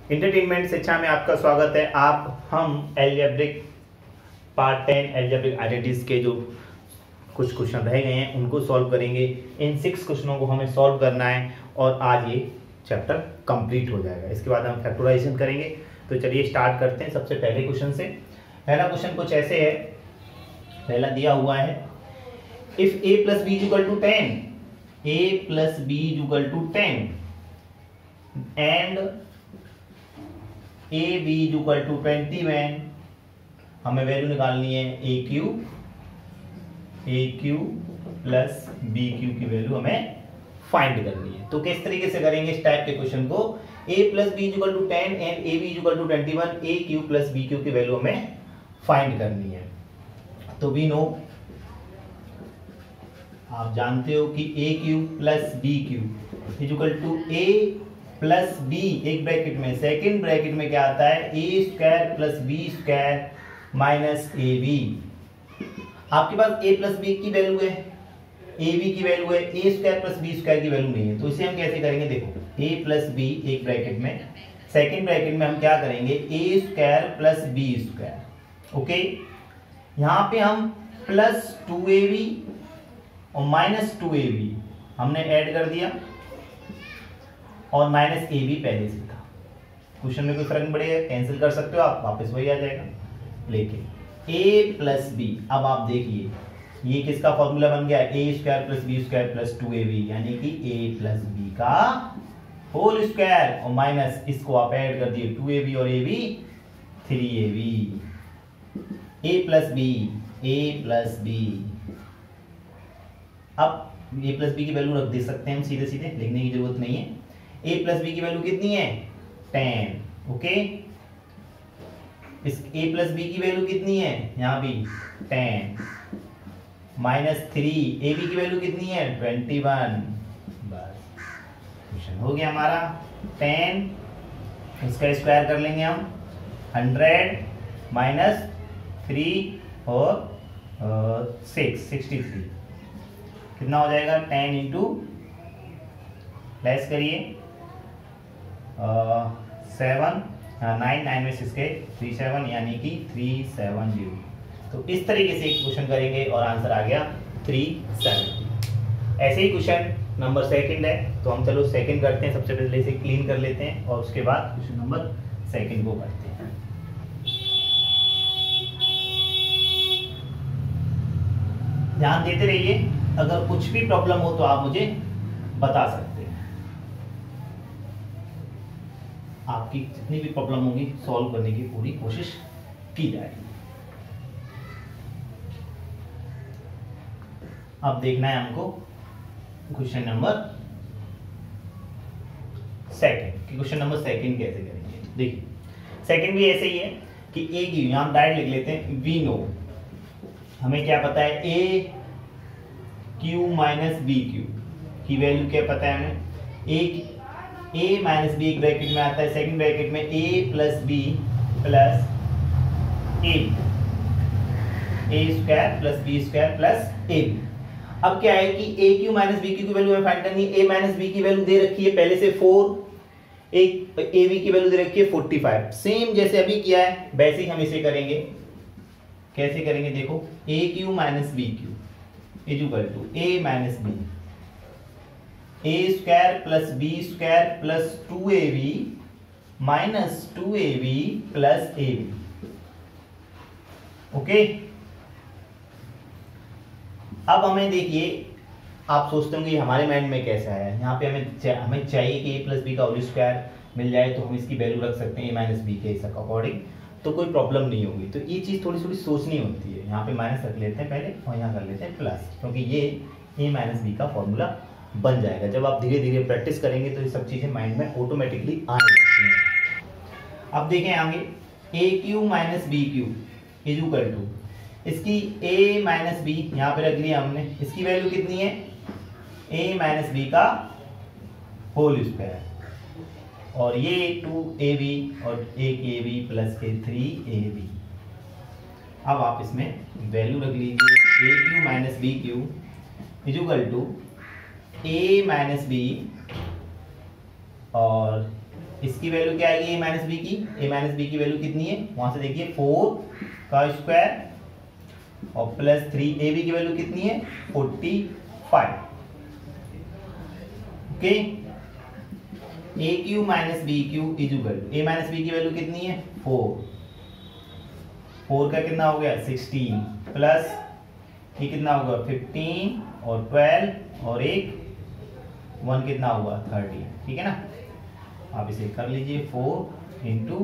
Entertainment शिक्षा में आपका स्वागत है। हम एल्जेब्रिक पार्ट 10 एल्जेब्रिक आइडेंटिटीज के जो कुछ क्वेश्चन रह गए हैं उनको सॉल्व करेंगे। इन 6 क्वेश्चनों को हमें सॉल्व करना है और आज ये चैप्टर कंप्लीट हो जाएगा। इसके बाद हम फैक्टराइजेशन करेंगे। तो चलिए स्टार्ट करते हैं सबसे पहले क्वेश्चन से। पहला क्वेश्चन कुछ ऐसे है, पहला दिया हुआ है if a plus b equal to 10, a plus b equal to 10 and A b equal to 20 में हमें वैल्यू निकालनी है a Q plus B Q की वैल्यू हमें फाइंड करनी है। तो किस तरीके से करेंगे इस टाइप के क्वेश्चन को, a plus b equal to 10 and A b equal to 21, a Q plus B Q की वैल्यू हमें फाइंड करनी है। तो वी नो, आप जानते हो कि a Q plus B cube equal to A plus b, एक ब्रैकेट में, सेकेंड ब्रैकेट में क्या आता है ए square plus B square minus ए बी। आपके पास ए प्लस बी की वैल्यू है, ए बी की वैल्यू है, ए स्क्वायर प्लस बी स्क्वायर की वैल्यू नहीं है। तो इसे हम कैसे करेंगे, देखो ए प्लस बी एक ब्रैकेट में, सेकेंड ब्रैकेट में हम क्या करेंगे a square plus B square. Okay, यहां पे हम प्लस 2ab और माइनस 2ab हमने ऐड कर दिया और माइनस ए बी पहले से था। क्वेश्चन में कोई फर्क नहीं पड़ेगा, कैंसिल कर सकते हो आप, वापस वही आ जाएगा। लेकिन ए प्लस बी, अब आप देखिए ये किसका फॉर्मूला बन गया, a square plus B square plus 2ab, यानी कि ए प्लस बी का होल स्क्वायर और माइनस इसको आप ऐड कर दिए 2ab और ab 3ab। A plus B, a plus b, अब ए प्लस बी की वैल्यू रख दे सकते हैं हम सीधे सीधे, लिखने की जरूरत नहीं है। ए प्लस बी की वैल्यू कितनी है 10। ओके, इस ए प्लस बी की वैल्यू कितनी है यहां भी 10 माइनस 3, ए बी की वैल्यू कितनी है 21। बस क्वेश्चन हो गया हमारा। 10 इसका स्क्वायर कर लेंगे हम 100 माइनस 3 और 63 कितना हो जाएगा 10 इंटू लेस करिए 7 9 में 6 के 37 यानी कि 370। तो इस तरीके से एक क्वेश्चन करेंगे और आंसर आ गया 370। ऐसे ही क्वेश्चन नंबर सेकंड है, तो हम चलो सेकंड करते हैं। सबसे पहले इसे क्लीन कर लेते हैं और उसके बाद क्वेश्चन नंबर सेकंड को करते हैं। ध्यान देते रहिए, अगर कुछ भी प्रॉब्लम हो तो आप मुझे बता सकते हैं। आपकी जितनी भी प्रॉब्लम होगी सॉल्व करने की पूरी कोशिश की जाएगी। अब देखना है हमको क्वेश्चन नंबर सेकंड कि क्वेश्चन नंबर सेकंड कैसे करेंगे। देखिए सेकंड भी ऐसे ही है कि ए की, यहां हम डायरेक्ट लिख लेते हैं वी नो, हमें क्या पता है a cube minus b Q की वैल्यू क्या पता है हमें, ए माइनस बी एक ब्रैकेट में आता है, सेकंड ब्रैकेट में a plus B plus a square plus B square plus A b. अब क्या है कि a cube minus b Q की वैल्यू हमें फाइंड करनी है। ए माइनस बी की वैल्यू दे रखी है पहले से 4, एक ए बी की वैल्यू दे रखी है 45। सेम जैसे अभी किया है वैसे ही हम इसे करेंगे। कैसे करेंगे देखो, a cube minus b cube equal to a minus b, A square plus B square plus 2ab minus 2ab plus ab। Okay, अब हमें देखिए, आप सोचते होंगे हमारे माइंड में कैसा है, यहाँ पे हमें चाहिए कि ए प्लस बी का होल स्क्वायर मिल जाए तो हम इसकी वैल्यू रख सकते हैं ए माइनस बी के अकॉर्डिंग, तो कोई प्रॉब्लम नहीं होगी। तो ये चीज़ थोड़ी थोड़ी सोचनी होती है। यहाँ पे माइनस रख लेते हैं पहले और यहाँ कर लेते हैं प्लस, क्योंकि ये ए माइनस बी का फॉर्मूला बन जाएगा। जब आप धीरे धीरे प्रैक्टिस करेंगे तो ये सब चीज़ें माइंड में ऑटोमेटिकली आने लगती हैं। अब देखें आगे, a cube minus b cube equal to, इसकी a माइनस बी यहाँ पे रख लिया हमने, इसकी वैल्यू कितनी है a माइनस बी का होल स्क्वायर, और ये 2ab और एक ab प्लस के 3ab। अब आप इसमें वैल्यू रख लीजिए, a cube minus b cube equal to a minus b और इसकी वैल्यू क्या आएगी ए माइनस बी की, ए माइनस बी की वैल्यू कितनी है वहां से देखिए 4 का स्क्वायर और प्लस 3 ए बी की वैल्यू कितनी है 45। Okay, a cube minus b cube is equal, a minus b की वैल्यू कितनी है 4 का कितना हो गया 16 प्लस ये कितना होगा 15 और 12 और एक 1 कितना होगा 30। ठीक है ना, आप इसे कर लीजिए 4 इंटू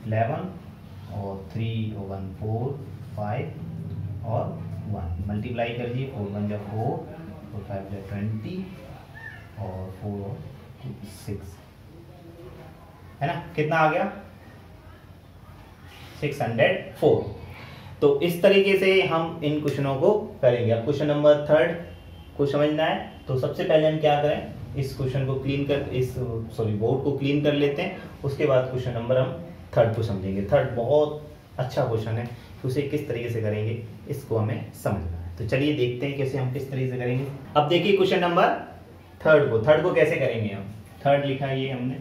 11 और 3 और 1 4 5 और 1 मल्टीप्लाई कर लीजिए 4 1 जा 4 और 5 जा 20 और 4 और 6 है ना, कितना आ गया 604। तो इस तरीके से हम इन क्वेश्चनों को करेंगे। अब क्वेश्चन नंबर 3 को समझना है तो सबसे पहले हम क्या करें, इस क्वेश्चन को क्लीन कर बोर्ड को क्लीन कर लेते हैं, उसके बाद क्वेश्चन नंबर हम 3 को समझेंगे। 3 बहुत अच्छा क्वेश्चन है, उसे किस तरीके से करेंगे इसको हमें समझना है। तो चलिए देखते हैं कैसे हम किस तरीके से करेंगे। अब देखिए क्वेश्चन नंबर 3 को कैसे करेंगे हम। 3 लिखा है ये हमने,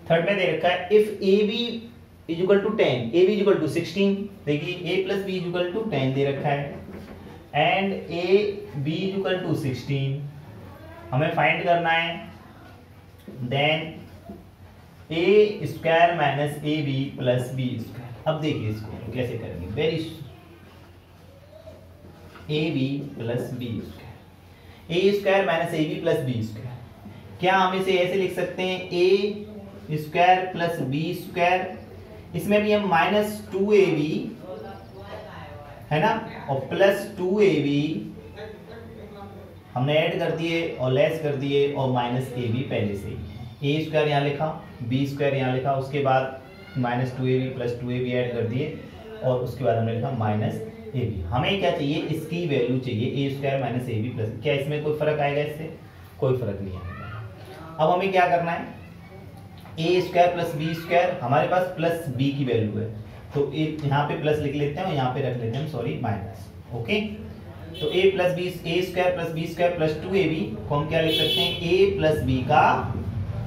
3 में दे रखा है if A B is equal to 10, A B is equal to 16, देखिए A plus B is equal to 10 दे रखा है and A B is equal to 16, हमें फाइंड करना है then A square minus A B plus B square. अब देखिए इसको कैसे करेंगे, very A B plus B square, A square minus A B plus B square, क्या हम इसे ऐसे लिख सकते हैं ए स्क्वायर प्लस बी स्क्वायर, इसमें भी हम माइनस 2ab है ना और प्लस 2ab हमने ऐड कर दिए और लेस कर दिए और माइनस ए बी पहले से ही, ए स्क्वायर यहाँ लिखा बी स्क्वायर यहाँ लिखा, उसके बाद minus 2ab plus 2ab add कर दिए और उसके बाद हमने लिखा माइनस ए बी। हमें क्या चाहिए, इसकी वैल्यू चाहिए A square minus A B plus, क्या इसमें कोई फर्क आएगा, इससे कोई फर्क नहीं आएगा। अब हमें क्या करना है, ए स्क्वायर प्लस बी स्क्वायर, हमारे पास प्लस बी की वैल्यू है तो यहाँ पे प्लस लिख लेते हैं और यहाँ पे रख लेते हैं सॉरी माइनस। ओके, तो A plus B, A square plus B square plus 2ab को हम क्या लिख सकते हैं ए प्लस बी का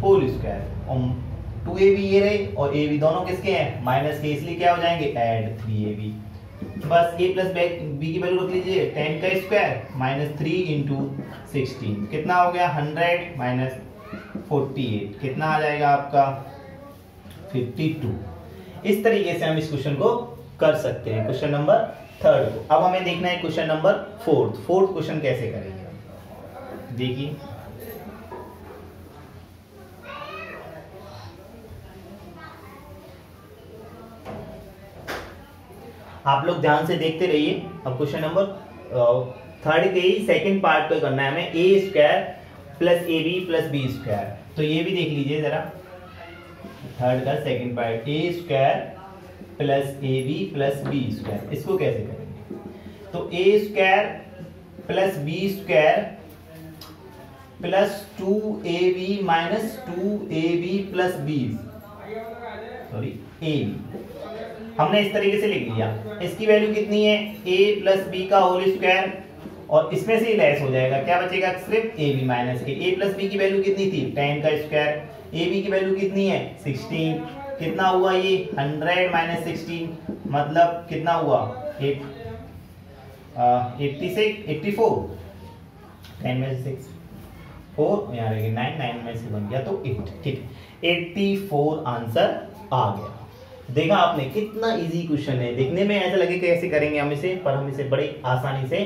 होल स्क्वायर, और 2ab ये रहे और ab दोनों किसके हैं माइनस के, इसलिए क्या हो जाएंगे ऐड 3ab। बस a प्लस बी की वैल्यू रख लीजिए 10 का स्क्वायर माइनस 3 इंटू 16 कितना हो गया 100 माइनस 48 कितना आ जाएगा आपका 52। इस तरीके से हम इस क्वेश्चन को कर सकते हैं, क्वेश्चन नंबर 3 को। अब हमें देखना है क्वेश्चन नंबर 4 क्वेश्चन कैसे करेंगे। देखिए आप लोग ध्यान से देखते रहिए। अब क्वेश्चन नंबर 3 के ही सेकंड पार्ट को करना है हमें, A square plus A B plus B square. तो ये भी देख लीजिए जरा, 3 का second part A square plus A B plus B square, इसको कैसे करेंगे। तो A square plus B square plus 2ab minus 2ab plus B, sorry A B हमने इस तरीके से लिख लिया। इसकी वैल्यू कितनी है a प्लस बी का होल स्क्वायर और इसमें से लेस हो जाएगा, क्या बचेगा सिर्फ ए बी माइनस के। a प्लस बी की वैल्यू कितनी थी 10 का स्क्वायर, ए बी की वैल्यू कितनी है 16, कितना हुआ ये 100 माइनस 16 मतलब कितना हुआ 84, 10 में से 6 4 यहाँ रहेगी 9 में से 1 गया तो 8, ठीक है 84 आंसर आ गया। देखा आपने कितना इजी क्वेश्चन है, देखने में ऐसा लगे कैसे करेंगे हम इसे, पर हम इसे बड़ी आसानी से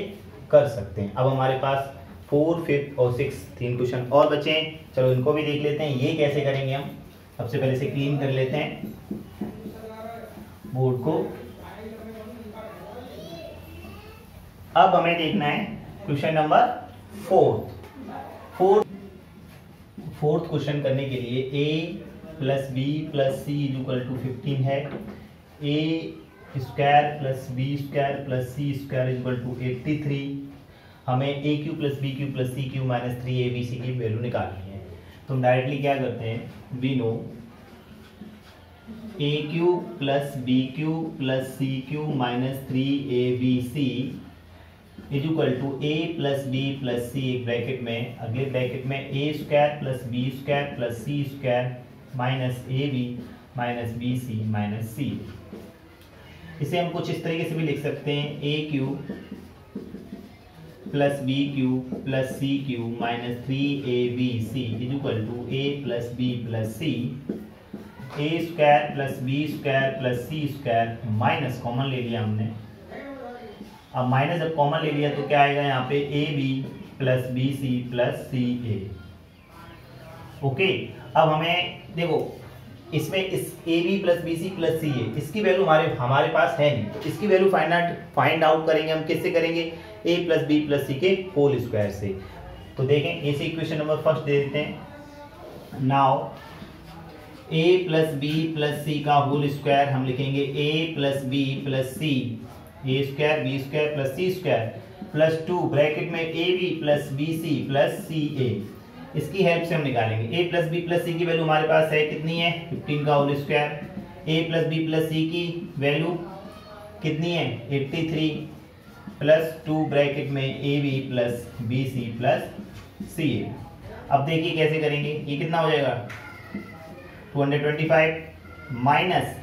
कर सकते हैं। अब हमारे पास 4, 5 और 6 3 क्वेश्चन और बचे हैं, चलो इनको भी देख लेते हैं। ये कैसे करेंगे हम, सबसे पहले से क्लीन कर लेते हैं बोर्ड को। अब हमें देखना है क्वेश्चन नंबर 4th क्वेश्चन करने के लिए a plus B plus C is equal to 15 है, ए square plus B square plus C square is equal to 83। हमें A Q plus B cube plus C cube minus 3abc की value निकालनी है। तो हम डायरेक्टली क्या करते हैं, we know A Q plus B cube plus C cube minus 3abc is equal to A plus B plus C, एक bracket में, अगले ब्रैकेट में A square plus B square plus C square minus A B minus B C minus C. इसे हम कुछ इस तरीके से भी लिख सकते हैं, A Q plus B cube plus C cube minus 3ab is equal to A plus B plus C, A square plus B square plus C square, minus common ले लिया हमने। अब माइनस जब कॉमन ले लिया तो क्या आएगा यहाँ पे, A B plus B C plus C A. Okay, अब हमें देखो इसमें इस A B plus B C plus C A, इसकी वैल्यू हमारे पास है नहीं, तो इसकी वैल्यू फाइंड आउट करेंगे हम किससे करेंगे, ए प्लस बी प्लस सी के होल स्क्वायर से। तो देखें इसे इक्वेशन नंबर फर्स्ट दे देते हैं। Now A plus B plus C का होल स्क्वायर हम लिखेंगे A plus B plus C, A square B square plus C square plus 2 bracket में A B plus B C plus C A. इसकी help से हम निकालेंगे, A plus B plus C की value हमारे पास है कितनी है, 15 का whole square, A plus B plus C की वैल्यू कितनी है, 83 प्लस 2 ब्रैकेट में A B plus B C plus C A. अब देखिए कैसे करेंगे, ये कितना हो जाएगा 225 माइनस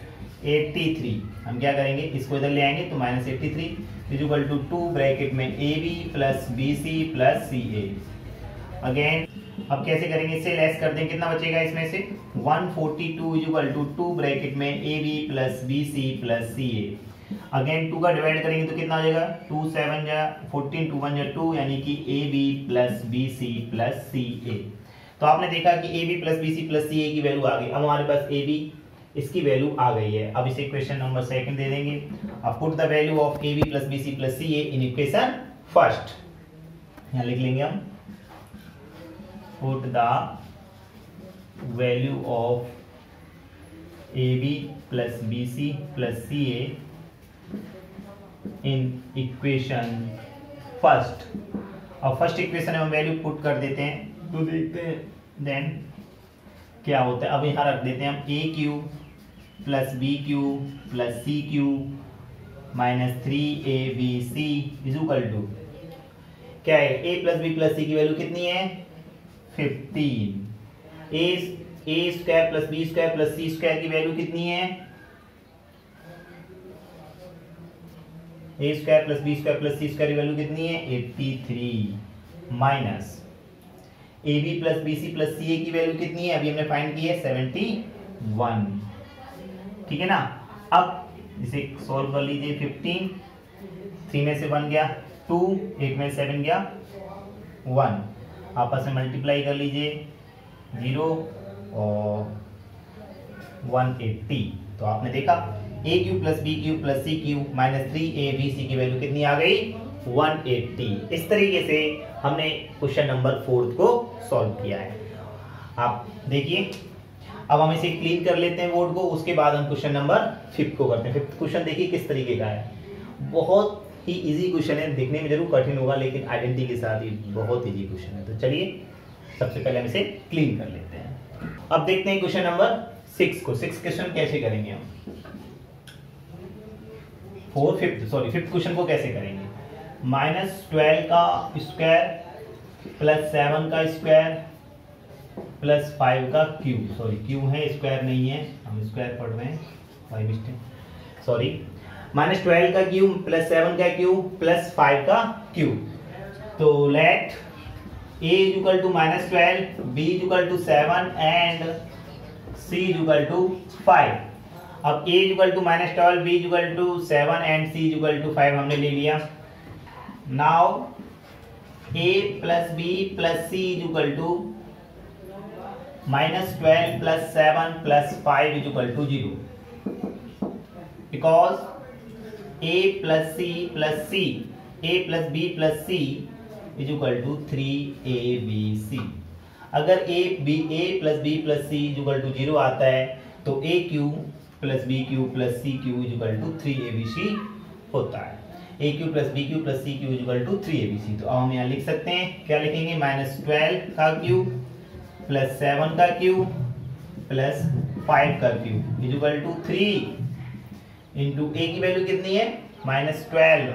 83, हम क्या करेंगे इसको इधर ले आएंगे तो minus 83 is equal to 2 bracket में A B plus B C plus C A. Again अब कैसे करेंगे, इससे लेस कर दें, कितना बचेगा इसमें से 142 इज इक्वल टू 2 ब्रैकेट में A B plus B C plus C A. Again 2 का डिवाइड करेंगे तो कितना हो जाएगा, 2 7 जा 14 2 1 जा 2, यानी कि A B plus B C plus C A. तो आपने देखा कि A B plus B C plus C A की वैल्यू आ गई। अब हमारे पास ए बी इसकी वैल्यू आ गई है। अब इसे इक्वेशन नंबर सेकंड दे देंगे। अब put the value of a B plus B C plus C a in equation first, यहाँ लिख लेंगे हम, put the value of a B plus B C plus C a in equation first. अब first equation में हम value put कर देते हैं तो देखते हैं देन क्या होता है। अब यहाँ रख देते हैं हम A Q plus B cube plus C cube minus 3ab is equal to क्या है, a plus B plus C की वैल्यू कितनी है 15, A square plus B square plus C square की वैल्यू कितनी है, ए square plus B square plus C square की value कितनी है 83 minus A B plus B C plus C A की वैल्यू कितनी है, अभी हमने फाइंड की है 71, ठीक है ना। अब इसे सॉल्व कर लीजिए, 15 3 में से 1 गया 2, 1 में 7 गया 1, आपस में मल्टीप्लाई कर लीजिए 0 और 180। तो आपने देखा A Q plus B cube plus C cube minus 3ab की वैल्यू कितनी आ गई 180। इस तरीके से हमने क्वेश्चन नंबर 4 को सॉल्व किया है। आप देखिए अब हम इसे क्लीन कर लेते हैं बोर्ड को, उसके बाद हम क्वेश्चन नंबर 5 को करते हैं। 5th क्वेश्चन देखिए किस तरीके का है, बहुत ही इजी क्वेश्चन है, देखने में जरूर कठिन होगा लेकिन आइडेंटिटी के साथ ही बहुत इजी क्वेश्चन है। तो चलिए सबसे पहले हम इसे क्लीन कर लेते हैं। अब देखते हैं क्वेश्चन नंबर 6 को। 6 क्वेश्चन कैसे करेंगे हम, 5th क्वेश्चन को कैसे करेंगे, -12 का स्क्वायर प्लस 7 का स्क्वायर प्लस 5 का क्यूब, सॉरी क्यूब है स्क्वायर नहीं है, हम स्क्वायर पढ़ रहे हैं बाय मिस्टेक, सॉरी, -12 का क्यूब प्लस 7 का क्यूब प्लस 5 का क्यूब। तो let a is equal to -12, b is equal to 7 and c is equal to 5। अब a is equal to -12, b is equal to 7 and c is equal to 5 हमने ले लिया। Now a plus b plus c is equal to -12 plus 7 plus 5 is equal to 0, because a plus c plus c, a plus b plus c is equal to 3abc। अगर a plus b plus c is equal to 0 आता है तो a cube plus b cube plus c cube is equal to 3abc होता है। a cube plus b cube plus c cube is equal to 3abc। तो अब हम यहाँ लिख सकते हैं, क्या लिखेंगे, -12 का क्यूब प्लस 7 का क्यूब प्लस 5 का cube is equal to 3 into A की वैल्यू कितनी है -12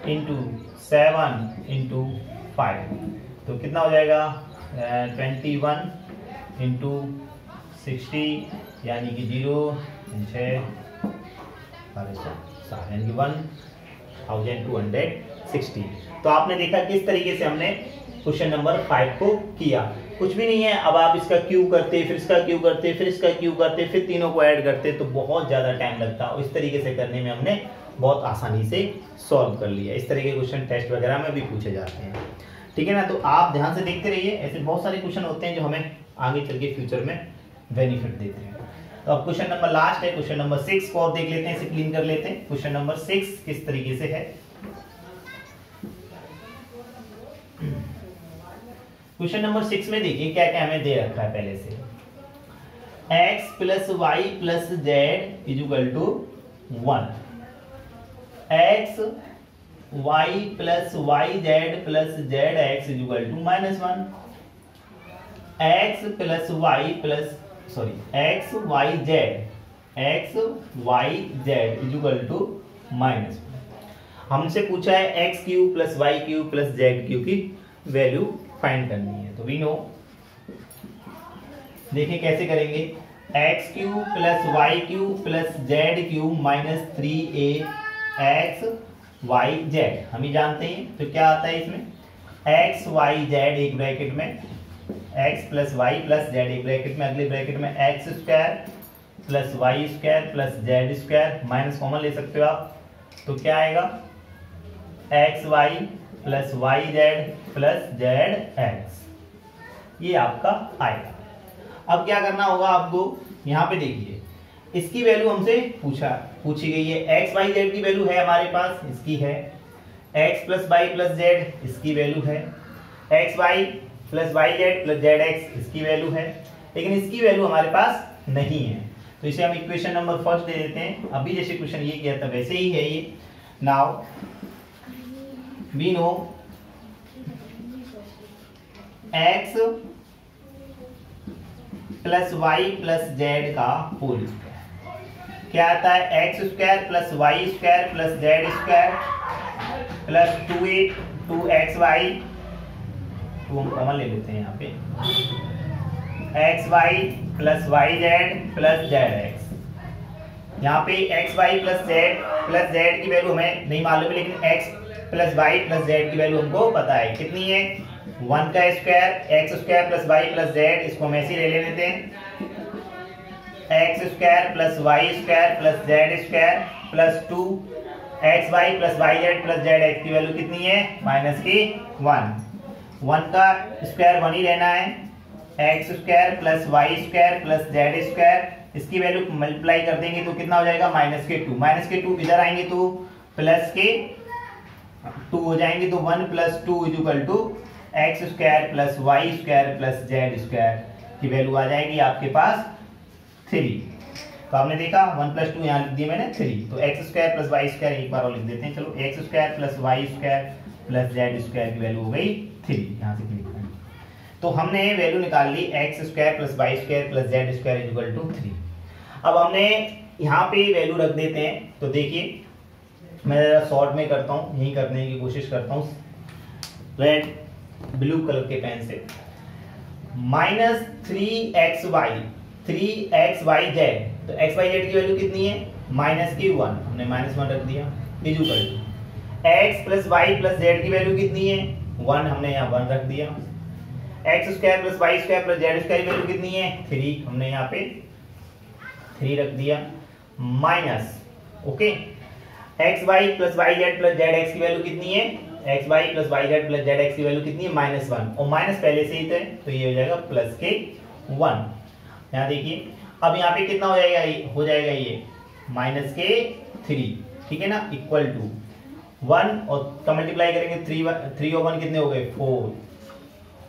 इंटू 7 इंटू 5, तो कितना हो जाएगा 21 इंटू 60 यानी कि 0 6 यानी कि 1260। तो आपने देखा किस तरीके से हमने क्वेश्चन नंबर 5 को किया। कुछ भी नहीं है, अब आप इसका क्यू करते, फिर इसका क्यू करते, फिर इसका क्यू करते, फिर तीनों को ऐड करते तो बहुत ज़्यादा टाइम लगता है। इस तरीके से करने में हमने बहुत आसानी से सॉल्व कर लिया। इस तरह के क्वेश्चन टेस्ट वगैरह में भी पूछे जाते हैं, ठीक है ना। तो आप ध्यान से देखते रहिए, ऐसे बहुत सारे क्वेश्चन होते हैं जो हमें आगे चल के फ्यूचर में बेनिफिट देते हैं। तो अब क्वेश्चन नंबर लास्ट है, क्वेश्चन नंबर 6 को और देख लेते हैं, इसे क्लीन कर लेते हैं। क्वेश्चन नंबर 6 किस तरीके से है। क्वेश्चन नंबर 6 में देखिए क्या क्या हमें दे रखा है पहले से। x plus y plus z is equal to 1, x y plus y z plus z x is equal to -1, x plus y plus x y z is equal to -1। हमसे पूछा है x cube plus y cube plus z cube की value find करनी है। तो we know, देखिए कैसे करेंगे। X cube plus y cube plus z cube -3a x y z हम ही जानते हैं। तो क्या आता है इसमें, एक्स वाई जेड एक ब्रैकेट में, x plus y plus z एक ब्रैकेट में, अगले ब्रैकेट में x square plus Y square plus Z square, minus common ले सकते हो आप। तो क्या आएगा, x y plus y z plus z x, ये आपका आएगा। अब क्या करना होगा आपको, यहाँ पे देखिए इसकी वैल्यू हमसे पूछी गई है। एक्स वाई जेड की वैल्यू है हमारे पास, इसकी है। X plus y plus z इसकी वैल्यू है। X y plus y z plus z x इसकी वैल्यू है, लेकिन इसकी वैल्यू हमारे पास नहीं है। तो इसे हम इक्वेशन नंबर फर्स्ट दे देते हैं। अभी जैसे क्वेश्चन ये किया था वैसे ही है ये। Now we know x plus y plus z का होल स्क्वायर क्या आता है, x square plus Y square plus Z square plus 2a 2xy, 2 हम कॉमन ले लेते हैं यहाँ पे, x y plus y z plus z x. यहाँ पे एक्स वाई प्लस जेड की वैल्यू हमें नहीं मालूम है, लेकिन x plus y plus z की वैल्यू हमको पता है कितनी है, 1 का square x square plus y plus z, इसको हम ऐसे ले लेते हैं, x square plus Y square plus Z square plus 2 x y plus y z plus z x की वैल्यू कितनी है, -1। 1 का स्क्वायर 1 ही रहना है, x square plus Y square plus Z square, इसकी वैल्यू मल्टीप्लाई कर देंगे तो कितना हो जाएगा, -2 इधर आएंगे तो प्लस के 2 हो जाएंगे, तो 1 + 2 = x square plus Y square plus Z square की वैल्यू आ जाएगी आपके पास 3। तो आपने देखा 1 + 2 यहाँ लिख दिया मैंने 3, तो x square plus Y square एक बार और लिख देते हैं, चलो x square plus Y square plus Z square की वैल्यू हो गई 3, यहाँ से क्लिक करें। तो हमने वैल्यू निकाल ली X square plus Y square plus Z square = 3। अब हमने यहाँ पे वैल्यू रख देते हैं। तो देखिए मैं जरा शॉर्ट में करता हूँ, यही करने की कोशिश करता हूँ रेड ब्लू कलर के पेन से, -3xy जेड, तो एक्स वाई जेड की वैल्यू कितनी है, -1, हमने -1 रख दिया, = x plus y plus z की वैल्यू कितनी है 1, हमने यहाँ 1 रख दिया, x square plus Y square plus Z square की वैल्यू कितनी है 3, हमने यहाँ पे 3 रख दिया, minus okay x y plus y z plus z x की वैल्यू कितनी है, x y plus y z plus z x की वैल्यू कितनी है -1, और माइनस पहले से ही थे तो ये हो जाएगा +1। यहाँ देखिए अब यहाँ पे कितना हो जाएगा ये -3, ठीक है ना, = 1 और का मल्टीप्लाई करेंगे 3 और 1 कितने हो गए 4,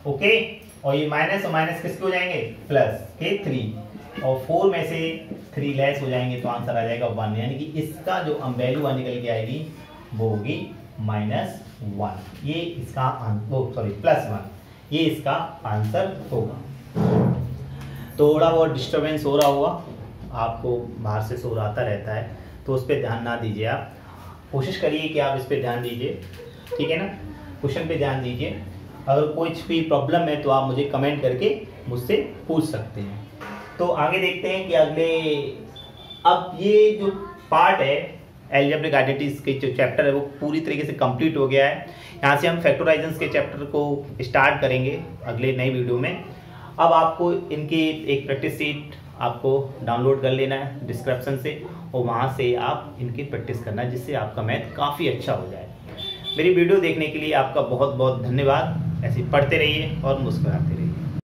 ओके, और ये माइनस और माइनस किसके हो जाएंगे +3, और 4 में से 3 लेस हो जाएंगे तो आंसर आ जाएगा 1, यानी कि इसका जो वैल्यू निकल के आएगी वो होगी -1, ये इसका +1, ये इसका आंसर होगा। थोड़ा बहुत डिस्टर्बेंस हो रहा होगा, आपको बाहर से शोर आता रहता है तो उस पर ध्यान ना दीजिए, आप कोशिश करिए कि आप इस पर ध्यान दीजिए, ठीक है ना, क्वेश्चन पे ध्यान दीजिए। अगर कोई भी प्रॉब्लम है तो आप मुझे कमेंट करके मुझसे पूछ सकते हैं। तो आगे देखते हैं कि अगले, अब ये जो पार्ट है अलजेब्रिक आइडेंटिटीज के जो चैप्टर है वो पूरी तरीके से कंप्लीट हो गया है। यहाँ से हम फैक्टराइजेशंस के चैप्टर को स्टार्ट करेंगे अगले नई वीडियो में। अब आपको इनकी एक प्रैक्टिस शीट आपको डाउनलोड कर लेना है डिस्क्रिप्शन से, और वहाँ से आप इनकी प्रैक्टिस करना है, जिससे आपका मैथ काफ़ी अच्छा हो जाए। मेरी वीडियो देखने के लिए आपका बहुत बहुत धन्यवाद। ऐसे पढ़ते रहिए और मुस्कुराते रहिए।